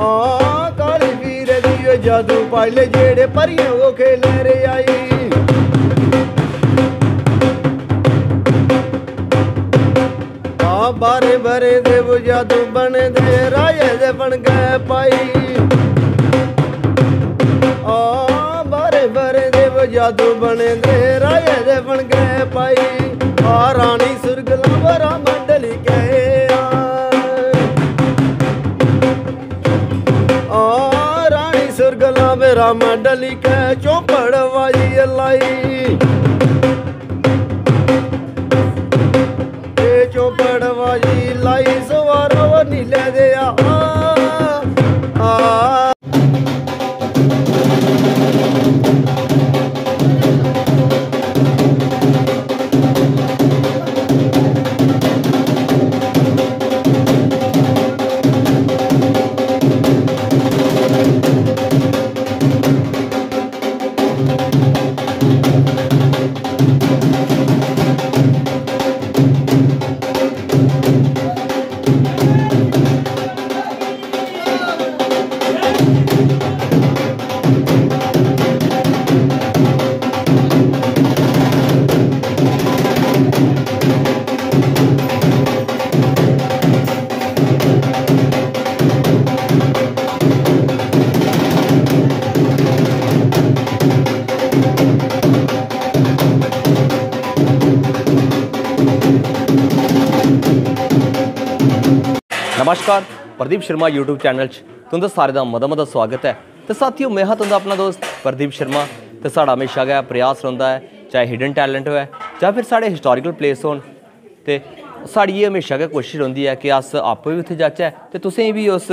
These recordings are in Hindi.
काली वीर दी जादू पाले जेड़े परियां वो खेले रे आई बारे बारे देव जादू बन दे राजे दे बन गए पाई बारे बारे देव जादू बन दे राजे दे बन गए पाई रानी सुरगला बरा मंडली कहे रानी सुरगला मेरा मंडली कह चौपड़ वाजी लाई चौपड़ वाजी लाई सवारो नीले दे नमस्कार प्रदीप शर्मा यूट्यूब चैनल तुंदा सारे का मता मता स्वागत है। तो साथियों मैं हाँ तुंदा अपना दोस्त प्रदीप शर्मा। तो साड़ा हमेशा गै प्रयास रहा है चाहे हिडन टैलेंट हो चाहे फिर साढ़े हिस्टोरिकल प्लेस हो तो साड़ी ये हमेशा गै कोशिश होंदी है कि अस आप भी उत्थे जाचै तो तुसें भी उस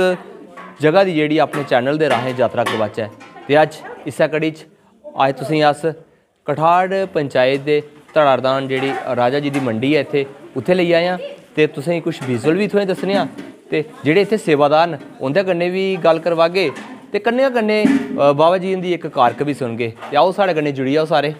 जगह की जी अपने चैनल के राहें यात्रा करवाचै। तो अज इस्सै कड़ी अज तुसें अस कठाड़ पंचायत के धड़ारदान जी राजा जी की मंडी है इत्थे उत्थे लेई आए हैं। तो तुसें कुछ विजुअल भी इत्थों दस्सने आं ते जेह्ड़े इत्थे सेवादार न उंदे कन्नै भी गल करवागे ते कन्नै कन्नै बाबा जी दी एक कारक भी सुनगे। ते आओ साढ़े कन्नै जुड़ी जाओ सारे।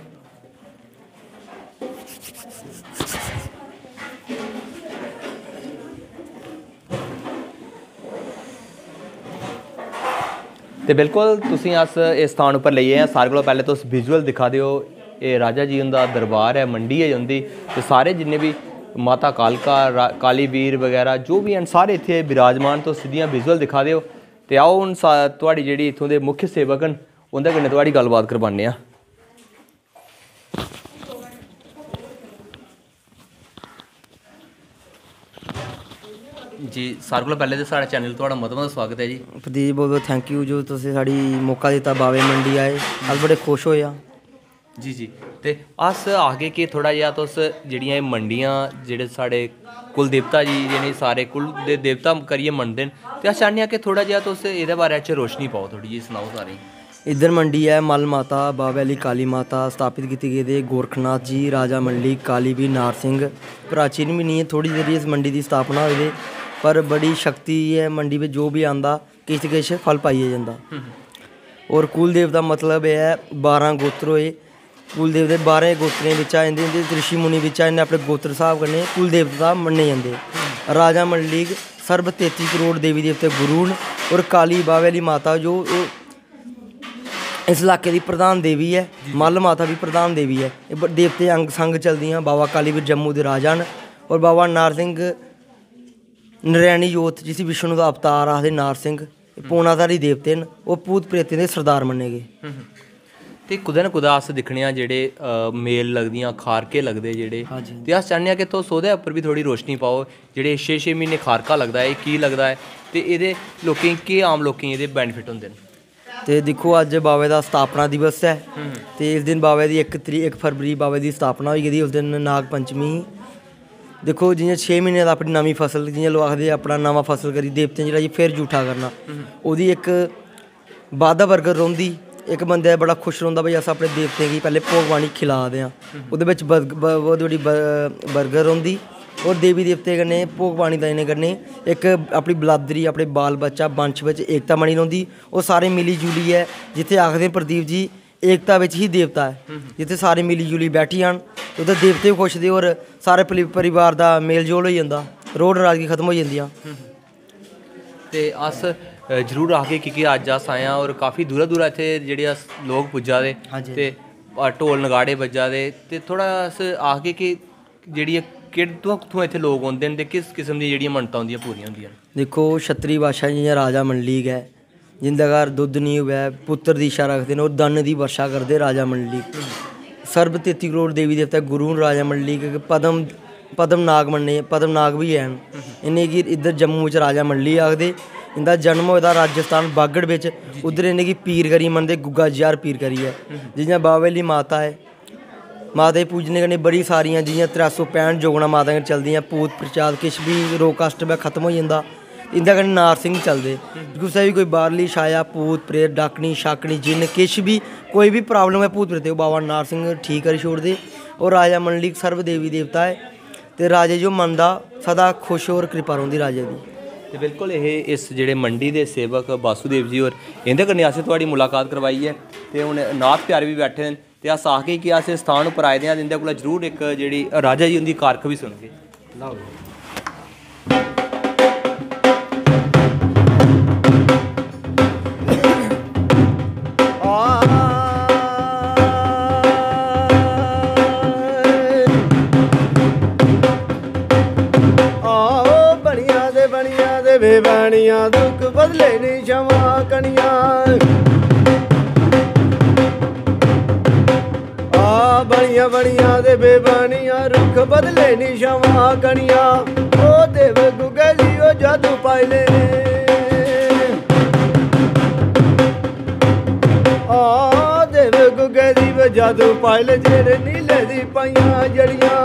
ते बिल्कुल तुसीं अस इस स्थान उप्पर लेई आए सारे कोला पैह्ले तुस विजुअल दिखा दिओ। एह् राजा जी उंदा दरबार है, मंडी है उंदी। ते सारे जिन्ने भी माता कालका काली वीर वगैरह जो भी हैं सारे इत्थे विराजमान तो सीधियां विजुअल दिखा दिओ। ते आओ हुण तुहाड़ी जेह्ड़ी इत्थों दे मुख्य सेवक न उंदे कन्नै तुहाड़ी गल्लबात करवाने आं। जी सारे कोला पैह्ले ते साढ़े चैनल तुहाड़ा मता मता स्वागत है जी। प्रदीप बहुत बहुत थैंक यू जो तुसें साढ़ी मौका दित्ता बावे मंडी आए अस बड़े खुश होए आं। जी जी ते अस आखगे कि थोड़ा जिहा तुस जेह्ड़ियां एह् मंडियां जेह्ड़े साढ़े कुल देवता जी जि'नें सारे कुल दे देवता करियै मनदे न ते अस चाह्न्ने आं कि थोड़ा जिहा तुस एह्दे बारे च रोशनी पाओ, थोड़ी जी सनाओ सारें गी। इधर मंडी है मल माता बावे आह्ली काली माता स्थापित कीते गेदे गोरखनाथ जी राजा मंडी काली वीर नार सिंह। प्राचीन भी नहीं है, थोड़ी देर इस मंडी की स्थापना हुई दे पर बड़ी शक्ति है मंडी में। जो भी आंदा किश फल पाइए जाता। और कुल देव का मतलब है 12 गोत्र होए। कुलदेव दे 12 गोत्रें बिच्चा इंदे ऋषि मुनि बिच्चा इन्हें अपने गोत्र स्हाब कन्नै कुल देवता मन्ने जंदे। राजा मंडलिक सर्व 33 करोड़ देवी देवते गुरु न। और काली बावे आह्ली माता जो इस इलाके की प्रधान देवी है। मल माता भी प्रधान देवी है। देवते अंग संग चलदियां। बाबा काली वीर जम्मू के राजा न। और बाबा नार सिंह नरैनी योत जिसी विष्णु का अवतार आखदे नार सिंह पौनाधारी देवते न। और भूत प्रेतें दे सरदार मन्ने गए। ते कुदै ना कुदै अस दिक्खने आं जेह्ड़े मेल लगदियां खारके लगदे जेह्ड़े ते अस चाह्न्ने आं कि तुस ओह्दे उप्पर भी थोड़ी रोशनी पाओ। जेह्ड़े 6-6 म्हीने खारका लगदा है की लगदा है ते एह्दे लोकें केह् आम लोकें एह्दे बैनीफिट होंदे न। ते दिक्खो अज्ज बावे दा स्थापना दिवस है ते इस दिन बावे दी 1 फरवरी बावे दी स्थापना होई गेदी। उस दिन नाग पंचमी। देखो जियां 6 म्हीने दा अपनी नमीं फसल जियां लोग आखदे अपना नमां फसल करी देवतें जेह्ड़ा जी फिर जूठा करना ओह्दी एक बाधा बरकत रौंह्दी। एक बंदे बड़ा खुश रौंह्दा भाई अस अपने देवतें गी पैह्ले भोग पानी खिला दे आं। ओह्दे बिच्च बहुत बड़ी बरकत रौंह्दी। और देवी देवते कन्नै भोग पानी देने कन्नै एक अपनी बलादरी अपने बाल बच्चा वंश बिच्च एकता बनी रौंह्दी। और सारे मिली जुलियै जित्थे आखदे प्रदीप जी एकता बिच्च ही देवता है। जित्थे सारे मिली जुली बैठी जान उत्थे देवते भी खुश दे और सारे परिवार दा मेल जोल होई जंदा। रोड़ नाराजगी खत्म होई जंदियां। ते अस जरूर आखगे क्योंकि अज्ज अस आए और काफ़ी दूरा दूरा इत्थे जेह्ड़े अस लोग पुज्जा दे ते ढोल नगाड़े बज्जा दे ते थोड़ा अस आखगे कि जेह्ड़ी कुत्थुआं इत्थे लोग औंदे न ते किस किस्म दी जेह्ड़ियां मन्नतां उंदियां पूरियां होंदियां न। देखो छत्तरी बादशाह जियां राजा मंडलीक है, जिंदे घर दुद्ध नहीं होवै पुत्तर दी इच्छा रखदे न, ओह् दन्न दी वर्षा करदे राजा मंडलीक। सर्ब 33 करोड़ देवी देवता गुरु न राजा मंडलीक। पद्मनाग मन्ने, पद्मनाग बी हैन, इ'नेंगी इद्धर जम्मू च राजा मंडलीक आखदे। इंदा जन्म होए दा राजस्थान बागड़ बिच, उद्धर इ'नेंगी पीर करी मनदे, गुग्गा जयार पीर करियै। जियां बावे आह्ली माता है, माता गी पूजने कन्नै बड़ी सारियां जियां 365 जोगना माता कन्नै चलदियां, भूत प्रचात किश भी रोग कष्ट है खत्म हो जंदा। इंदे कन्नै नारसिंह चलदे, कुसै भी कोई बाहरली छाया भूत प्रेत डाकनी शाकनी जिन्न किश भी कोई भी प्रॉब्लम है भूत प्रेत बाबा नारसिंह ठीक करी छोड़दे। और राजा मंडलीक सर्व देवी देवता है ते राजे जो मनदा सदा खुश और कृपा रौंह्दी राजे दी। ते बिल्कुल इस जेह्ड़े मंडी दे सेवक वासुदेव जी होर इंदे कन्नै असें थुआढ़ी मुलाकात करवाई है ते हून नाथ प्यारे भी बैठे न ते अस आखगे कि अस इस स्थान उप्पर आए दे आं, इंदे कोला जरूर एक जेह्ड़ी राजा जी उंदी कारक भी सुनगे। बेबानियां दुख बदले नी क्षमा कनियां, बनिया बनिया दे बेबानियां रुख बदले नी क्षमा कनियां। ओ देव गुगे जी ओ जादू पाइले, देव गुगे जी वो जादू पाइले, जेड़े नीले दी पाइयां जड़ियां।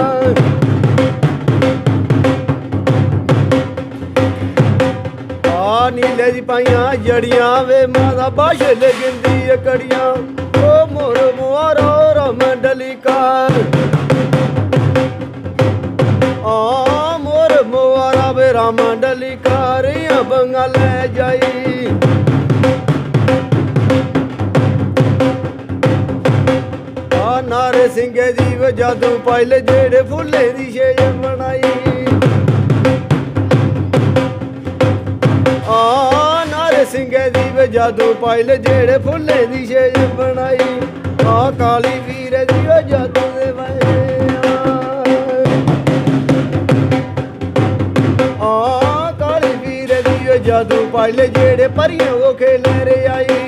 नीले दी पाइयां जड़ियां वे माता बाशे गिनदी कड़ियां। ओ मोर मुआरो रमंडली कार, मोर मुआरा वे रमंडली कार बंगाले जाई। नारे सिंगे जी वे जादू पाइले, जेड़े फुल्ले दी छे बनाई। नारे सिंगे दी वे जादू पाइले, जेड़े फुल्ले दी छेज बनाई। काली वीर दी ओ जादू दे वाए, काली वीर दी ओ जादू पाइले, जेड़े परियां वो खेले रे आई।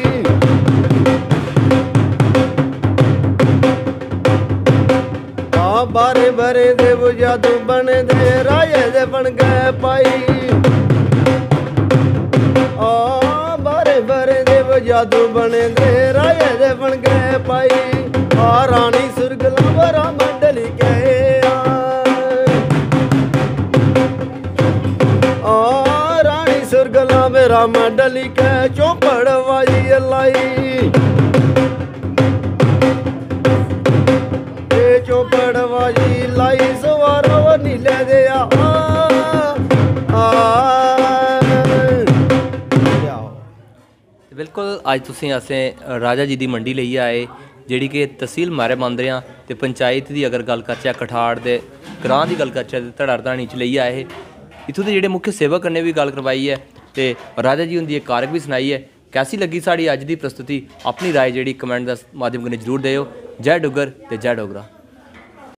बारे बारे दे वो जादू बने दे, राजे दे बन गए पाई। बारे बारे दे वो जादू बने दे, राजे दे बन गए पाई। रानी सुरगला वरा मंडली के, रानी सुरगला मेरा मंडली के, चौपड़ वाई लाई। चौपड़ वाई लाई सवारो नीले दे बिल्कुल अज तुसीं असें राजा जी दी मंडी लेइयै आए, जिहड़ी कि तहसील मारे मांदरियां ते पंचायत दी अगर गल करचै कठाड़ दे ग्रां दी गल करचै ते धड़ारधानी च लेइयै आए हे। इत्थूं दे जेह्ड़े मुख्य सेवक कन्नै भी गल करवाई है ते राजा जी हुंदी इक कारक भी सनाई है। कैसी लगी साड़ी अज्ज दी प्रस्तुति, अपनी राय जेह्ड़ी कमेंट दे माध्यम कन्नै जरूर देओ। जय डुग्गर ते जय डोगरा।